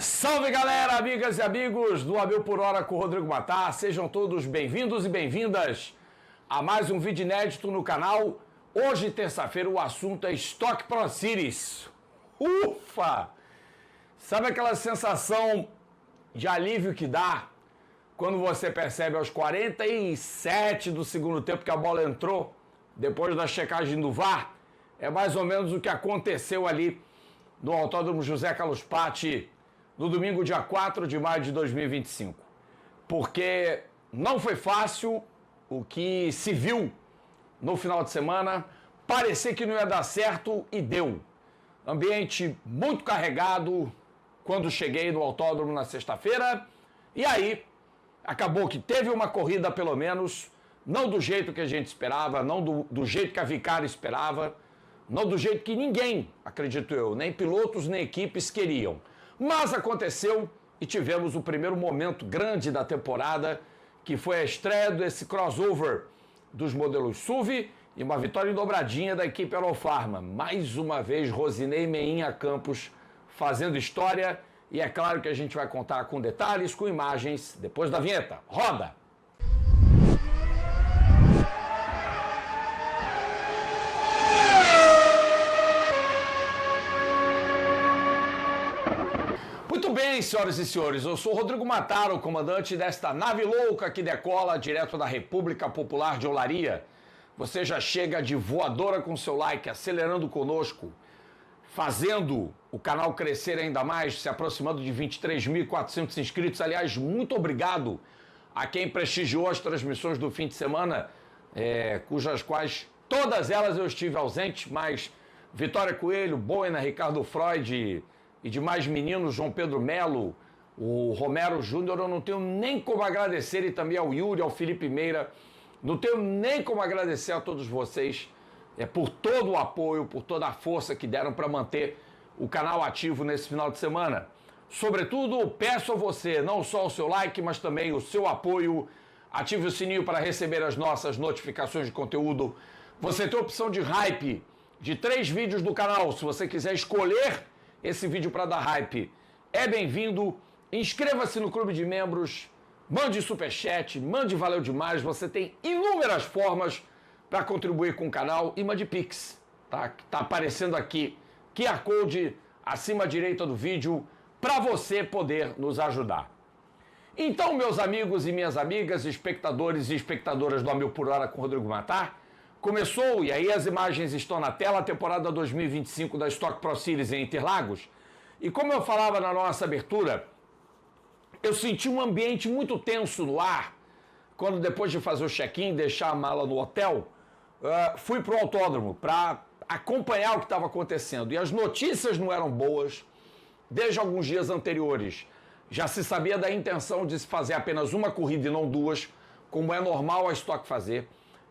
Salve galera, amigas e amigos do A Mil por Hora com o Rodrigo Matar, sejam todos bem-vindos e bem-vindas a mais um vídeo inédito no canal. Hoje, terça-feira, o assunto é Stock Pro Series. Ufa! Sabe aquela sensação de alívio que dá quando você percebe aos 47 do segundo tempo que a bola entrou, depois da checagem do VAR? É mais ou menos o que aconteceu ali no Autódromo José Carlos Patti, no domingo, dia 4 de maio de 2025. Porque não foi fácil o que se viu no final de semana, parecia que não ia dar certo e deu. Ambiente muito carregado quando cheguei no autódromo na sexta-feira, e aí acabou que teve uma corrida pelo menos, não do jeito que a gente esperava, não do jeito que a Vicari esperava, não do jeito que ninguém, acredito eu, nem pilotos nem equipes queriam. Mas aconteceu e tivemos o primeiro momento grande da temporada, que foi a estreia desse crossover dos modelos SUV e uma vitória em dobradinha da equipe Aerofarma. Mais uma vez, Rosinei Meinha Campos fazendo história, e é claro que a gente vai contar com detalhes, com imagens, depois da vinheta. Roda! Muito bem, senhoras e senhores, eu sou Rodrigo Matar, o comandante desta nave louca que decola direto da República Popular de Olaria. Você já chega de voadora com seu like, acelerando conosco, fazendo o canal crescer ainda mais, se aproximando de 23.400 inscritos. Aliás, muito obrigado a quem prestigiou as transmissões do fim de semana, cujas quais todas elas eu estive ausente, mas Vitória Coelho, Boina, Ricardo Freud e demais meninos, João Pedro Melo, o Romero Júnior, eu não tenho nem como agradecer, e também ao Yuri, ao Felipe Meira, não tenho nem como agradecer a todos vocês por todo o apoio, por toda a força que deram para manter o canal ativo nesse final de semana. Sobretudo, peço a você não só o seu like, mas também o seu apoio. Ative o sininho para receber as nossas notificações de conteúdo. Você tem a opção de hype de 3 vídeos do canal, se você quiser escolher esse vídeo para dar hype, é bem-vindo. Inscreva-se no clube de membros, mande superchat, mande valeu demais. Você tem inúmeras formas para contribuir com o canal, e mande Pix, tá? Tá aparecendo aqui, QR Code acima à direita do vídeo, para você poder nos ajudar. Então, meus amigos e minhas amigas, espectadores e espectadoras do A Mil por Hora com Rodrigo Matar, começou, e aí as imagens estão na tela, a temporada 2025 da Stock Pro Series em Interlagos. E como eu falava na nossa abertura, eu senti um ambiente muito tenso no ar, quando depois de fazer o check-in, deixar a mala no hotel, fui para o autódromo para acompanhar o que estava acontecendo. E as notícias não eram boas. Desde alguns dias anteriores, já se sabia da intenção de se fazer apenas uma corrida e não duas, como é normal a Stock fazer.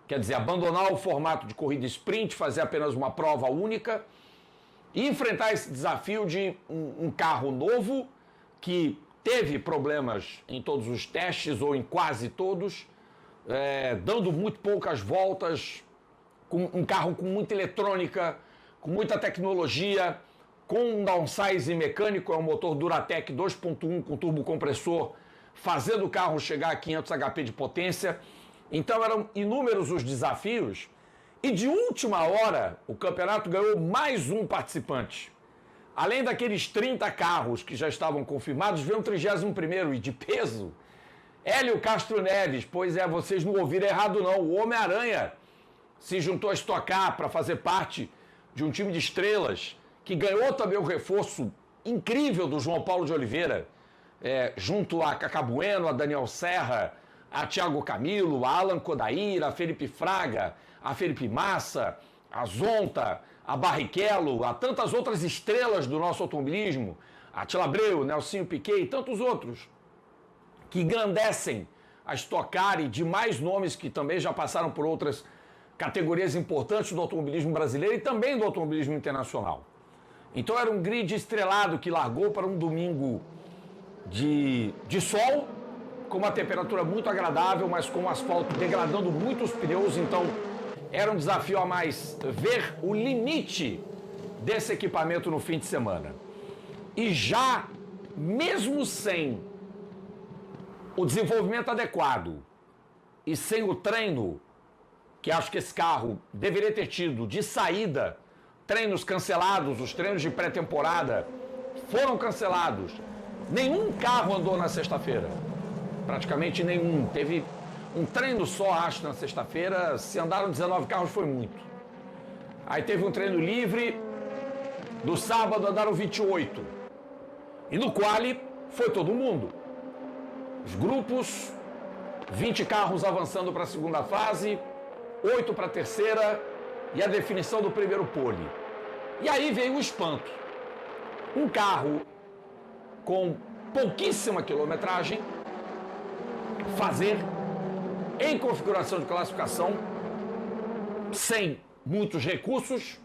Quer dizer, abandonar o formato de corrida sprint, fazer apenas uma prova única e enfrentar esse desafio de um carro novo que teve problemas em todos os testes, ou em quase todos, dando muito poucas voltas, com um carro com muita eletrônica, com muita tecnologia, com um downsize mecânico, é um motor Duratec 2.1 com turbocompressor, fazendo o carro chegar a 500 HP de potência. Então eram inúmeros os desafios, e de última hora o campeonato ganhou mais um participante. Além daqueles 30 carros que já estavam confirmados, veio um 31º, e de peso, Hélio Castro Neves. Pois é, vocês não ouviram errado não, o Homem-Aranha se juntou a Stock Car para fazer parte de um time de estrelas, que ganhou também o reforço incrível do João Paulo de Oliveira, junto a Cacá Bueno, a Daniel Serra, a Thiago Camilo, a Alan Kodair, a Felipe Fraga, a Felipe Massa, a Zonta, a Barrichello, a tantas outras estrelas do nosso automobilismo, a Attila Abreu, Nelsinho Piquet e tantos outros, que engrandecem a Stock Car, e demais nomes que também já passaram por outras categorias importantes do automobilismo brasileiro e também do automobilismo internacional. Então era um grid estrelado que largou para um domingo de sol, com uma temperatura muito agradável, mas com o asfalto degradando muito os pneus. Então era um desafio a mais ver o limite desse equipamento no fim de semana. E já mesmo sem o desenvolvimento adequado e sem o treino, que acho que esse carro deveria ter tido de saída, treinos cancelados, os treinos de pré-temporada foram cancelados. Nenhum carro andou na sexta-feira, praticamente nenhum. Teve um treino só, acho, na sexta-feira. Se andaram 19 carros, foi muito. Aí teve um treino livre, no sábado andaram 28. E no quali foi todo mundo. Os grupos, 20 carros avançando para a segunda fase, 8 para a terceira e a definição do primeiro pole. E aí veio o espanto. Um carro com pouquíssima quilometragem fazer em configuração de classificação, sem muitos recursos,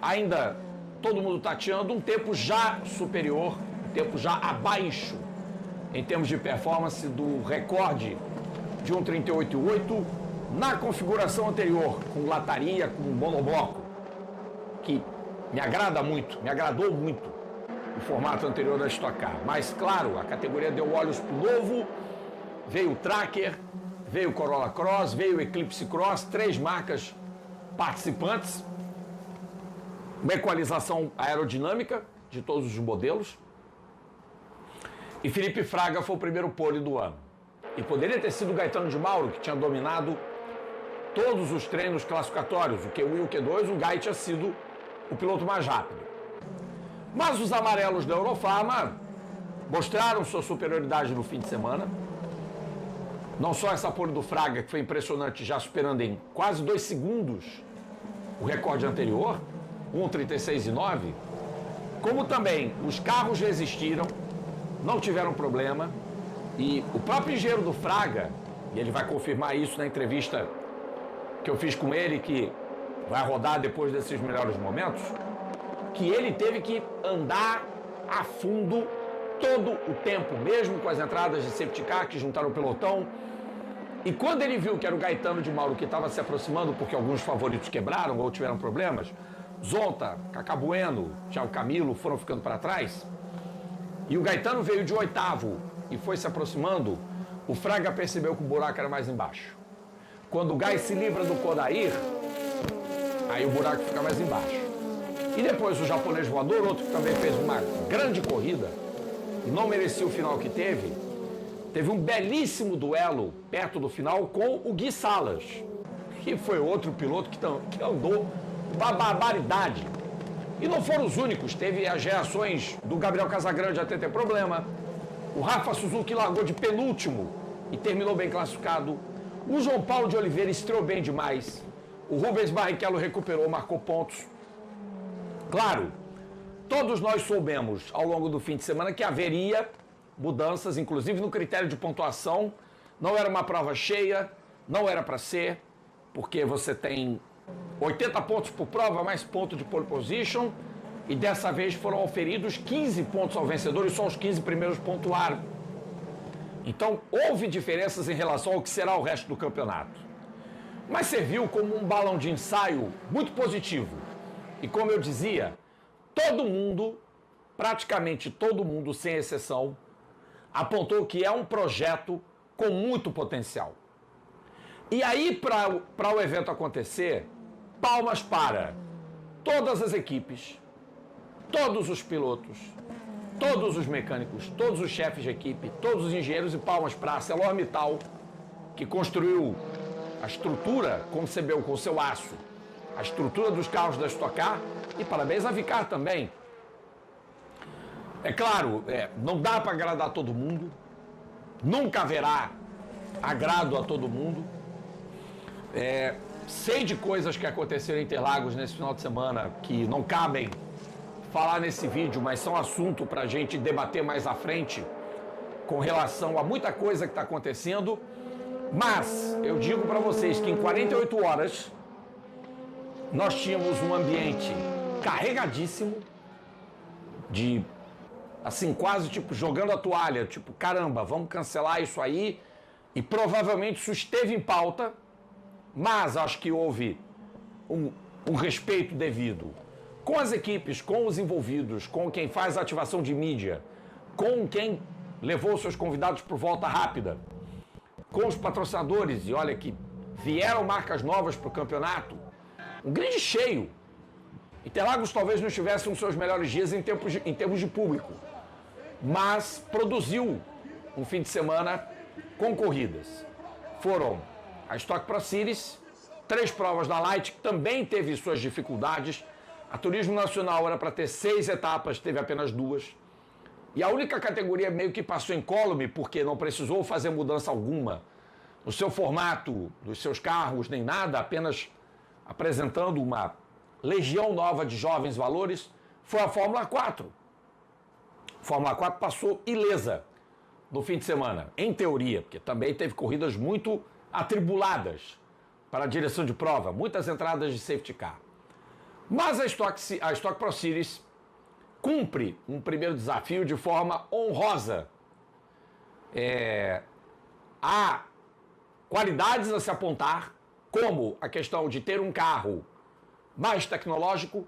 ainda todo mundo tateando, um tempo já superior, um tempo já abaixo em termos de performance do recorde de 1:38.8 na configuração anterior, com lataria, com monobloco, que me agrada muito, me agradou muito o formato anterior da Stock Car. Mas, claro, a categoria deu olhos pro novo, veio o Tracker, veio o Corolla Cross, veio o Eclipse Cross, 3 marcas participantes, uma equalização aerodinâmica de todos os modelos. E Felipe Fraga foi o primeiro pole do ano. E poderia ter sido o Gaetano de Mauro, que tinha dominado todos os treinos classificatórios, o Q1 e o Q2, o Gai tinha sido o piloto mais rápido. Mas os amarelos da Eurofarma mostraram sua superioridade no fim de semana. Não só essa pole do Fraga, que foi impressionante, já superando em quase 2 segundos o recorde anterior, 1:36.9, como também os carros resistiram, não tiveram problema, e o próprio engenheiro do Fraga, e ele vai confirmar isso na entrevista que eu fiz com ele, que vai rodar depois desses melhores momentos, que ele teve que andar a fundo todo o tempo, mesmo com as entradas de safety car que juntaram o pelotão. E quando ele viu que era o Gaetano de Mauro que estava se aproximando, porque alguns favoritos quebraram ou tiveram problemas, Zonta, Cacá Bueno, Thiago Camilo foram ficando para trás, e o Gaetano veio de 8º e foi se aproximando, o Fraga percebeu que o buraco era mais embaixo. Quando o Gai se livra do Kodair, aí o buraco fica mais embaixo. E depois o japonês voador, outro que também fez uma grande corrida e não merecia o final que teve um belíssimo duelo perto do final com o Gui Salas, que foi outro piloto que andou uma barbaridade. E não foram os únicos, teve as reações do Gabriel Casagrande até ter problema, o Rafa Suzuki largou de penúltimo e terminou bem classificado, o João Paulo de Oliveira estreou bem demais, o Rubens Barrichello recuperou, marcou pontos. Claro, todos nós soubemos ao longo do fim de semana que haveria mudanças, inclusive no critério de pontuação. Não era uma prova cheia, não era para ser, porque você tem 80 pontos por prova, mais ponto de pole position, e dessa vez foram oferidos 15 pontos ao vencedor e só os 15 primeiros pontuaram. Então, houve diferenças em relação ao que será o resto do campeonato. Mas serviu como um balão de ensaio muito positivo. E como eu dizia, todo mundo, praticamente todo mundo, sem exceção, apontou que é um projeto com muito potencial. E aí, para o evento acontecer, palmas para todas as equipes, todos os pilotos, todos os mecânicos, todos os chefes de equipe, todos os engenheiros, e palmas para a ArcelorMittal, que construiu a estrutura, concebeu com o seu aço a estrutura dos carros da Stock Car, e parabéns à Vicar também. É claro, não dá para agradar todo mundo, nunca haverá agrado a todo mundo. Sei de coisas que aconteceram em Interlagos nesse final de semana que não cabem falar nesse vídeo, mas são assunto para a gente debater mais à frente com relação a muita coisa que está acontecendo. Mas eu digo para vocês que em 48 horas nós tínhamos um ambiente carregadíssimo de, assim, quase tipo jogando a toalha, tipo, caramba, vamos cancelar isso aí, e provavelmente isso esteve em pauta, mas acho que houve um respeito devido com as equipes, com os envolvidos, com quem faz a ativação de mídia, com quem levou seus convidados por volta rápida, com os patrocinadores, e olha que vieram marcas novas para o campeonato, um grid cheio. Interlagos talvez não estivesse nos seus melhores dias em termos de público, mas produziu um fim de semana com corridas. Foram a Stock Pro Series, 3 provas da Light, que também teve suas dificuldades. A Turismo Nacional era para ter 6 etapas, teve apenas 2. E a única categoria meio que passou incólume, porque não precisou fazer mudança alguma no seu formato, dos seus carros, nem nada, apenas apresentando uma legião nova de jovens valores, foi a Fórmula 4. A Fórmula 4 passou ilesa no fim de semana, em teoria, porque também teve corridas muito atribuladas para a direção de prova, muitas entradas de safety car. Mas a Stock Pro Series cumpre um primeiro desafio de forma honrosa. Há qualidades a se apontar, como a questão de ter um carro mais tecnológico,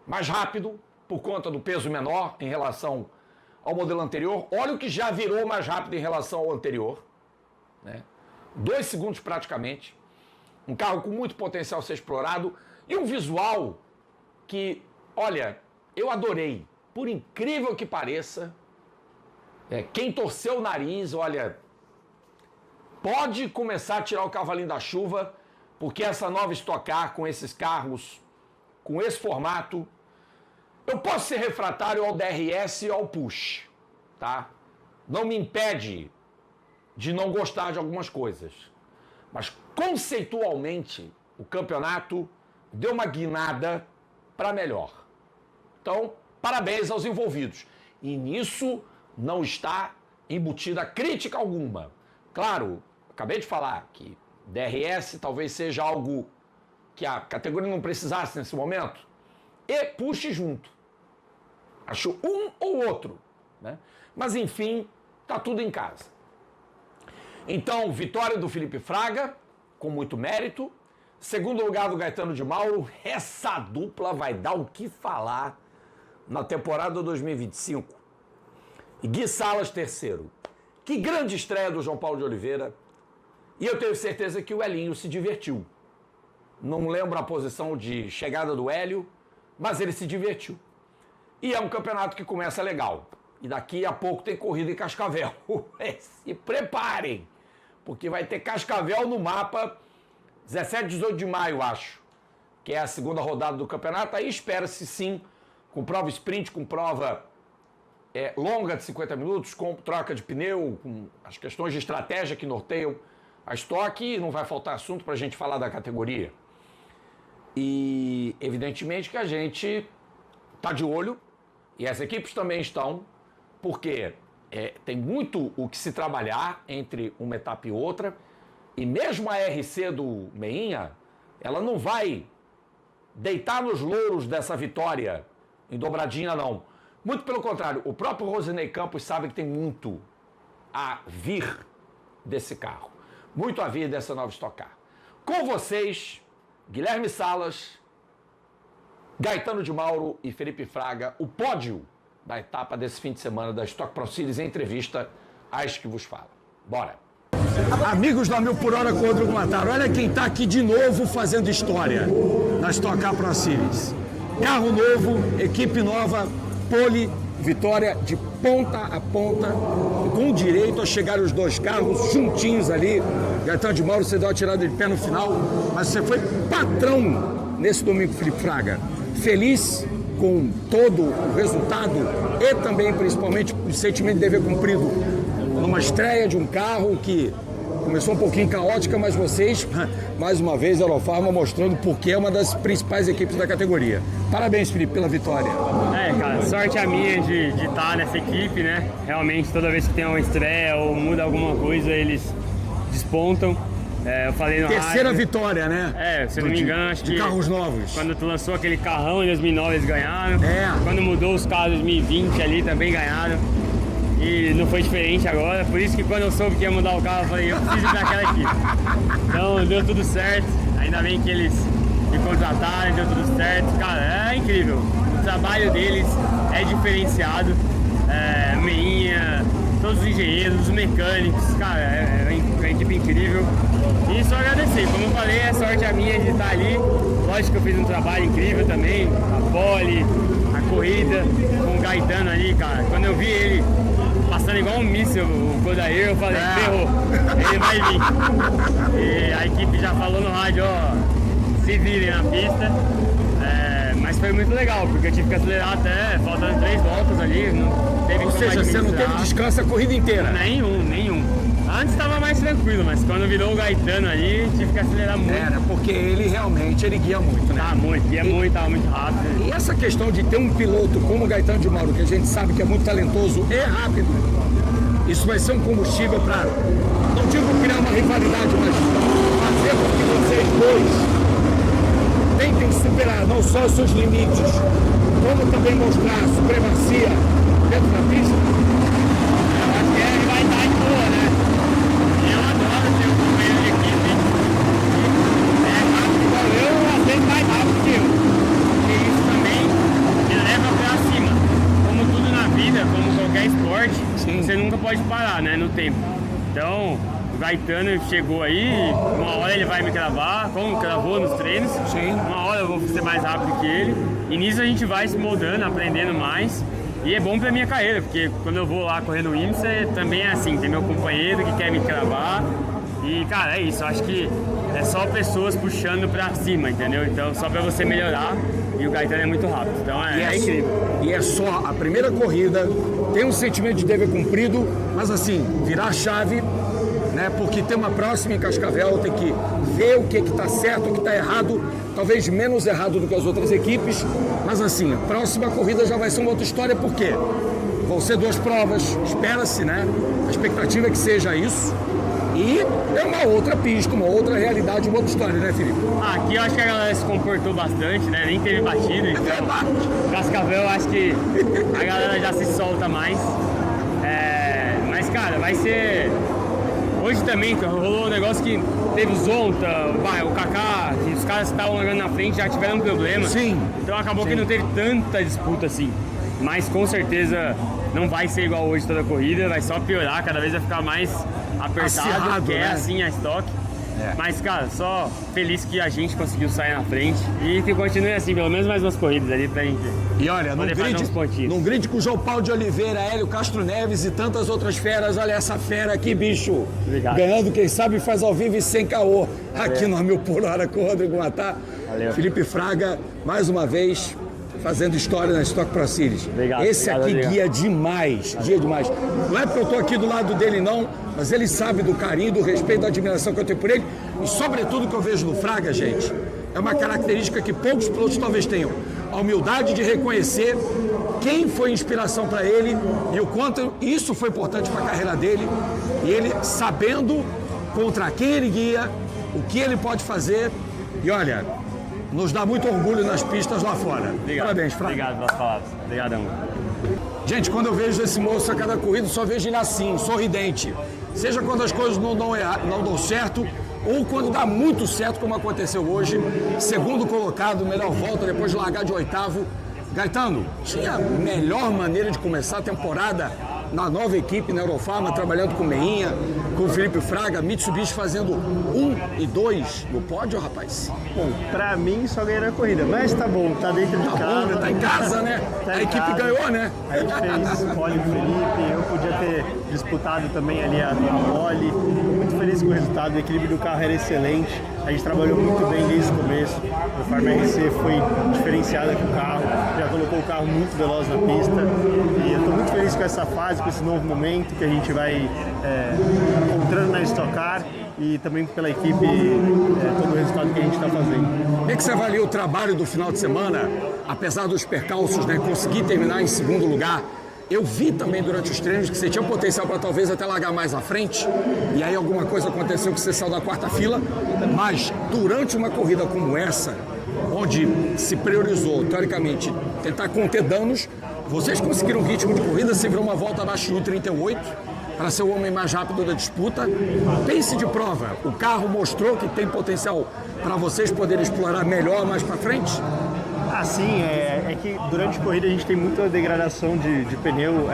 mais rápido, por conta do peso menor em relação ao modelo anterior. Olha o que já virou mais rápido em relação ao anterior, né? 2 segundos praticamente. Um carro com muito potencial a ser explorado e um visual que, olha, eu adorei. Por incrível que pareça, quem torceu o nariz, olha, pode começar a tirar o cavalinho da chuva, porque essa nova Stock Car, com esses carros, com esse formato, eu posso ser refratário ao DRS e ao push, tá? Não me impede de não gostar de algumas coisas. Mas, conceitualmente, o campeonato deu uma guinada para melhor. Então, parabéns aos envolvidos. E nisso não está embutida crítica alguma. Claro, acabei de falar que DRS talvez seja algo que a categoria não precisasse nesse momento. E puxe junto. Acho um ou outro, né? Mas, enfim, tá tudo em casa. Então, vitória do Felipe Fraga, com muito mérito. Segundo lugar do Gaetano de Mauro. Essa dupla vai dar o que falar na temporada 2025. E Gui Salas, terceiro. Que grande estreia do João Paulo de Oliveira. E eu tenho certeza que o Elinho se divertiu. Não lembro a posição de chegada do Hélio, mas ele se divertiu. E é um campeonato que começa legal. E daqui a pouco tem corrida em Cascavel. Se preparem, porque vai ter Cascavel no mapa 17 e 18 de maio, acho, que é a segunda rodada do campeonato. Aí espera-se sim, com prova sprint, com prova longa de 50 minutos, com troca de pneu, com as questões de estratégia que norteiam a Stock, e não vai faltar assunto para a gente falar da categoria. E evidentemente que a gente está de olho, e as equipes também estão, porque tem muito o que se trabalhar entre uma etapa e outra, e mesmo a RC do Meinha, ela não vai deitar nos louros dessa vitória em dobradinha, não. Muito pelo contrário, o próprio Rosinei Campos sabe que tem muito a vir desse carro, muito a vir dessa nova Stock Car. Com vocês, Guilherme Salas, Gaetano de Mauro e Felipe Fraga, o pódio da etapa desse fim de semana da Stock Pro Series, em entrevista a este que vos fala. Bora! Amigos da 1000 por hora com o Rodrigo Mataro, olha quem está aqui de novo fazendo história na Stock Car Pro Series. Carro novo, equipe nova, pole, vitória de ponta a ponta, com direito a chegar os 2 carros juntinhos ali. Gaetano de Mauro, você deu uma tirada de pé no final, mas você foi patrão nesse domingo, Felipe Fraga. Feliz com todo o resultado e também, principalmente, o sentimento de dever cumprido numa estreia de um carro que começou um pouquinho caótica, mas vocês, mais uma vez, a Aerofarma mostrando porque é uma das principais equipes da categoria. Parabéns, Felipe, pela vitória. Cara, sorte a minha de estar nessa equipe, né? Realmente, toda vez que tem uma estreia ou muda alguma coisa, eles despontam. Eu falei no terceira rádio, vitória, né? Se eu não me engano, acho que de carros novos. Quando tu lançou aquele carrão em 2009, eles ganharam. Quando mudou os carros em 2020 ali, também ganharam. E não foi diferente agora, por isso que quando eu soube que ia mudar o carro, eu falei, eu preciso ir daquela equipe. Então deu tudo certo, ainda bem que eles me contrataram, deu tudo certo. Cara, é incrível. O trabalho deles é diferenciado. Meinha, todos os engenheiros, os mecânicos, cara, é uma equipe incrível. E só agradecer, como eu falei, a sorte é minha de estar ali. Lógico que eu fiz um trabalho incrível também, a pole, a corrida, com o Gaetano ali, cara. Quando eu vi ele passando igual um míssil, o Godair, eu falei, ferrou, ele vai vir. E a equipe já falou no rádio, ó, se virem na pista. Mas foi muito legal, porque eu tive que acelerar até faltando 3 voltas ali. Não teve. Ou seja, você não teve descanso a corrida inteira? Nenhum. Antes estava mais tranquilo, mas quando virou o Gaetano ali, tive que acelerar muito. Era, porque ele realmente guia muito, né? Muito, tava muito rápido. E essa questão de ter um piloto como o Gaetano de Mauro, que a gente sabe que é muito talentoso e rápido, isso vai ser um combustível para, não digo criar uma rivalidade, mas fazer com que vocês dois tentem superar não só os seus limites, como também mostrar a supremacia dentro da pista. Eu acho que é rivalidade boa, né? Eu adoro ter um companheiro de equipe que é rápido igual eu, às vezes mais rápido que eu. E isso também me leva pra cima. Como tudo na vida, como qualquer esporte, você nunca pode parar, né, no tempo. Então, o Gaetano chegou aí, uma hora ele vai me cravar, como cravou nos treinos. Uma hora eu vou ser mais rápido que ele. E nisso a gente vai se moldando, aprendendo mais. E é bom pra minha carreira, porque quando eu vou lá correndo o IMSA, também é assim, tem meu companheiro que quer me cravar. E, cara, é isso, eu acho que é só pessoas puxando pra cima, entendeu? Então, só pra você melhorar, e o Gaetano é muito rápido, então é incrível. E é só a primeira corrida, tem um sentimento de dever cumprido, mas assim, virar a chave, né? Porque tem uma próxima em Cascavel, tem que ver o que está certo, o que está errado, talvez menos errado do que as outras equipes, mas assim, a próxima corrida já vai ser uma outra história, por quê? Vão ser 2 provas, espera-se, né? A expectativa é que seja isso. E é uma outra pista, uma outra realidade, uma outra história, né, Felipe? Aqui eu acho que a galera se comportou bastante, né? Nem teve batida, então Cascavel eu acho que a galera já se solta mais. Mas, cara, vai ser... Hoje também rolou um negócio que teve o Zonta, o Kaká, que os caras que estavam largando na frente já tiveram um problema. Sim. Então acabou que não teve tanta disputa assim. Mas com certeza não vai ser igual hoje toda a corrida, vai só piorar, cada vez vai ficar mais apertado, acirrado, que é assim a estoque. Mas, cara, só feliz que a gente conseguiu sair na frente e que continue assim, pelo menos mais 2 corridas ali pra gente. E olha, num grid com o João Paulo de Oliveira, Hélio Castro Neves e tantas outras feras, olha essa fera aqui, bicho. Obrigado. Ganhando, quem sabe, faz ao vivo e sem caô. Aqui no Mil por Hora com o Rodrigo Matar. Valeu. Felipe Fraga, mais uma vez, fazendo história na Stock Pro Series. Obrigado. Esse aqui guia demais, demais. Não é porque eu tô aqui do lado dele, não, mas ele sabe do carinho, do respeito, da admiração que eu tenho por ele. E, sobretudo, que eu vejo no Fraga, gente, é uma característica que poucos pilotos talvez tenham. A humildade de reconhecer quem foi inspiração para ele e o quanto isso foi importante para a carreira dele. E ele sabendo contra quem ele guia, o que ele pode fazer. E, olha, nos dá muito orgulho nas pistas lá fora. Obrigado. Parabéns, Fraga. Obrigado pelas palavras. Obrigadão. Gente, quando eu vejo esse moço a cada corrida, só vejo ele assim, sorridente. Seja quando as coisas não dão certo, ou quando dá muito certo, como aconteceu hoje. Segundo colocado, melhor volta, depois de largar de 8º. Gaetano, tinha a melhor maneira de começar a temporada na nova equipe, na Eurofarma, trabalhando com Meinha, com o Felipe Fraga, Mitsubishi fazendo 1 e 2 no pódio, rapaz? Bom, pra mim só ganhar a corrida, mas tá bom, tá dentro de casa. Bom, né? Tá em casa, né? Tá a em equipe casa. ganhou, né? A gente fez pole com o Felipe, eu podia ter disputado também ali a pole. Tô muito feliz com o resultado, o equilíbrio do carro era excelente. A gente trabalhou muito bem desde o começo. O Farm RC foi diferenciado com o carro, já colocou o carro muito veloz na pista. E eu tô muito feliz com essa fase, com esse novo momento que a gente vai encontrando na Stock Car e também pela equipe, todo o resultado que a gente está fazendo. Como é que você avalia o trabalho do final de semana, apesar dos percalços, né? Conseguir terminar em segundo lugar? Eu vi também durante os treinos que você tinha potencial para talvez até largar mais à frente, e aí alguma coisa aconteceu que você saiu da 4ª fila, mas durante uma corrida como essa, onde se priorizou, teoricamente, tentar conter danos, vocês conseguiram um ritmo de corrida, você virou uma volta abaixo de 1,38, para ser o homem mais rápido da disputa. Pace de prova, o carro mostrou que tem potencial para vocês poderem explorar melhor mais para frente? Sim, é que durante a corrida a gente tem muita degradação de pneu.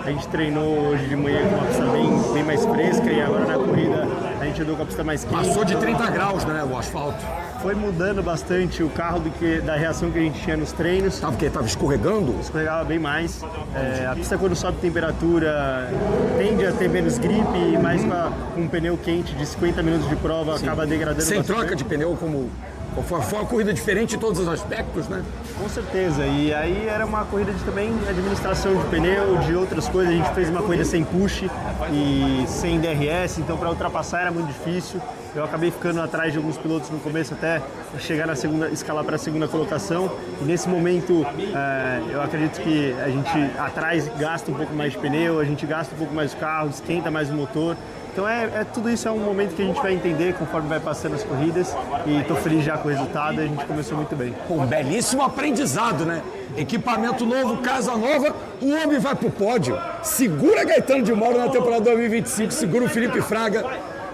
A gente treinou hoje de manhã com uma pista bem mais fresca e agora na corrida a gente andou com a pista mais quente. Passou de 30 graus, né, o asfalto? Foi mudando bastante o carro da reação que a gente tinha nos treinos. Tava escorregando? Escorregava bem mais. A pista, quando sobe temperatura, tende a ter menos gripe, mas com um pneu quente de 50 minutos de prova, acaba degradando Sem bastante. troca de pneu, foi uma corrida diferente em todos os aspectos, né? Com certeza, e aí era uma corrida de também administração de pneu, de outras coisas. A gente fez uma corrida sem push e sem DRS, então para ultrapassar era muito difícil. Eu acabei ficando atrás de alguns pilotos no começo até chegar escalar para a segunda colocação. E nesse momento eu acredito que a gente atrás gasta um pouco mais de pneu, a gente gasta um pouco mais do carro, esquenta mais o motor. Então tudo isso é um momento que a gente vai entender conforme vai passando as corridas e estou feliz já com o resultado, a gente começou muito bem. Um belíssimo aprendizado, né? Equipamento novo, casa nova, o homem vai pro pódio. Segura Gaetano de Mauro na temporada 2025, segura o Felipe Fraga.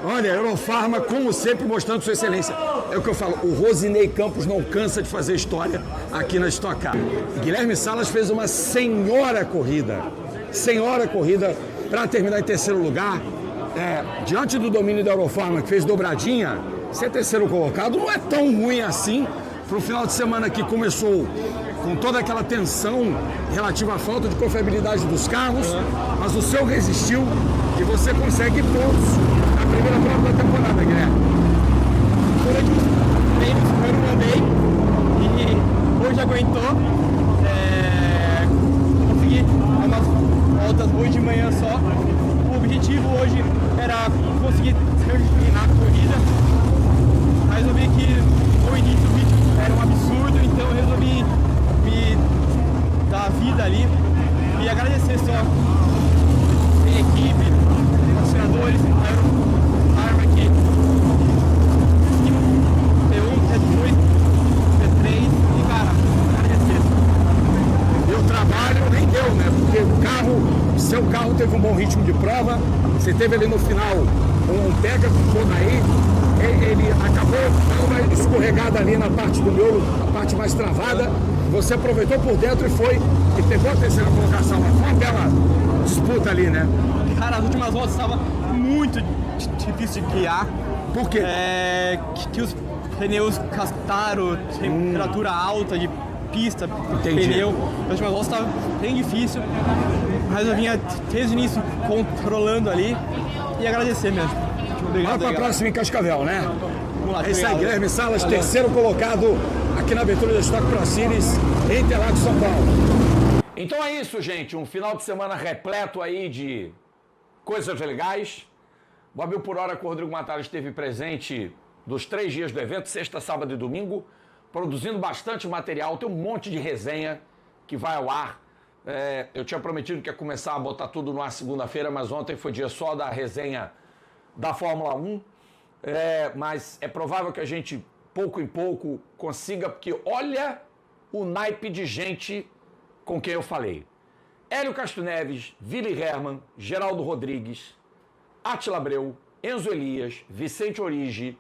Olha, Eurofarma, como sempre, mostrando sua excelência. É o que eu falo, o Rosinei Campos não cansa de fazer história aqui na Stock Car. Guilherme Salas fez uma senhora corrida para terminar em terceiro lugar. Diante do domínio da Eurofarma, que fez dobradinha, ser terceiro colocado não é tão ruim assim para o final de semana que começou com toda aquela tensão relativa à falta de confiabilidade dos carros, mas o seu resistiu e você consegue pontos na primeira prova da temporada, Guilherme. Durante os treinos eu não andei e hoje aguentou. Consegui umas voltas hoje de manhã só. O objetivo hoje era conseguir terminar a corrida, mas eu vi que no início o ritmo era um absurdo, então eu resolvi me dar a vida ali e agradecer só a equipe, patrocinadores, a Arma aqui, T1, T2, T3 e cara, agradecer. E o trabalho nem deu, né? Porque seu carro teve um bom ritmo de prova, você teve ali no final um pega com fogo aí, ele acabou dando uma escorregada ali na parte do miolo, a parte mais travada, você aproveitou por dentro e pegou a terceira colocação, mas foi uma bela disputa ali, né? Cara, as últimas voltas estava muito difícil de guiar. Por quê? Que os pneus gastaram, temperatura alta de pista, Entendi. pneu. As últimas voltas estava bem difícil, mas eu vinha desde o início controlando ali e agradecer mesmo. Vai para a próxima em Cascavel, né? Vamos lá, É isso aí, obrigado. Guilherme Salas, Valeu. terceiro colocado aqui na abertura da Stock Pro Series em Interlagos, São Paulo. Então é isso, gente. Um final de semana repleto aí de coisas legais. O Mil por Hora com o Rodrigo Matara esteve presente dos 3 dias do evento, sexta, sábado e domingo, produzindo bastante material. Tem um monte de resenha que vai ao ar. Eu tinha prometido que ia começar a botar tudo no ar segunda-feira, mas ontem foi dia só da resenha da Fórmula 1. Mas é provável que a gente, pouco em pouco, consiga, porque olha o naipe de gente com quem eu falei. Hélio Castro Neves, Willy Hermann, Geraldo Rodrigues, Átila Abreu, Enzo Elias, Vicente Origi,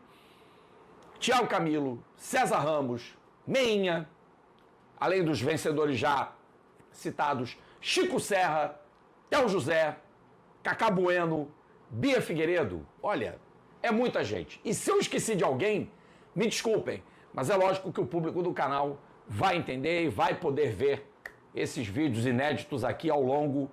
Thiago Camilo, César Ramos, Meinha, além dos vencedores já citados, Chico Serra, Théo José, Cacá Bueno, Bia Figueiredo. Olha, é muita gente. E se eu esqueci de alguém, me desculpem, mas é lógico que o público do canal vai entender e vai poder ver esses vídeos inéditos aqui ao longo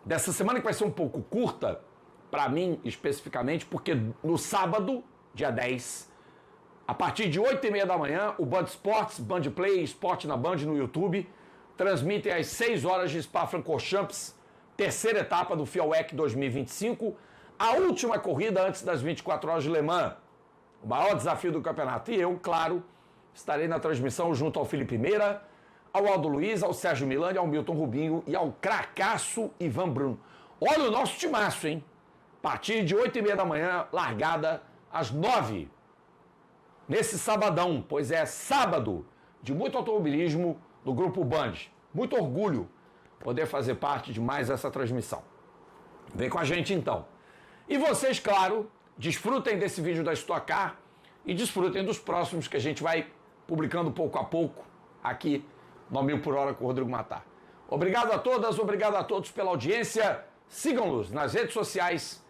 dessa semana, que vai ser um pouco curta, para mim especificamente, porque no sábado, dia 10, a partir de 8h30 da manhã, o Band Esportes, Band Play, Esporte na Band no YouTube, transmitem às 6 horas de Spa-Francorchamps, terceira etapa do FIA-WEC 2025, a última corrida antes das 24 horas de Le Mans, o maior desafio do campeonato. E eu, claro, estarei na transmissão junto ao Felipe Meira, ao Aldo Luiz, ao Sérgio Milani, ao Milton Rubinho e ao cracaço Ivan Bruno. Olha o nosso timaço, hein? A partir de 8h30 da manhã, largada às 9h. Nesse sabadão, pois é sábado de muito automobilismo do Grupo Band. Muito orgulho poder fazer parte de mais essa transmissão. Vem com a gente então. E vocês, claro, desfrutem desse vídeo da Stock Car e desfrutem dos próximos que a gente vai publicando pouco a pouco aqui no 1000 por hora com o Rodrigo Matar. Obrigado a todas, obrigado a todos pela audiência. Sigam-nos nas redes sociais,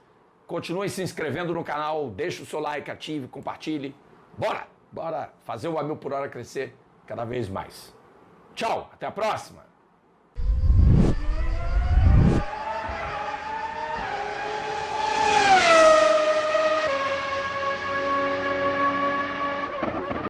continuem se inscrevendo no canal, deixe o seu like, ative, compartilhe. Bora fazer o 1000 por hora crescer cada vez mais. Tchau, até a próxima.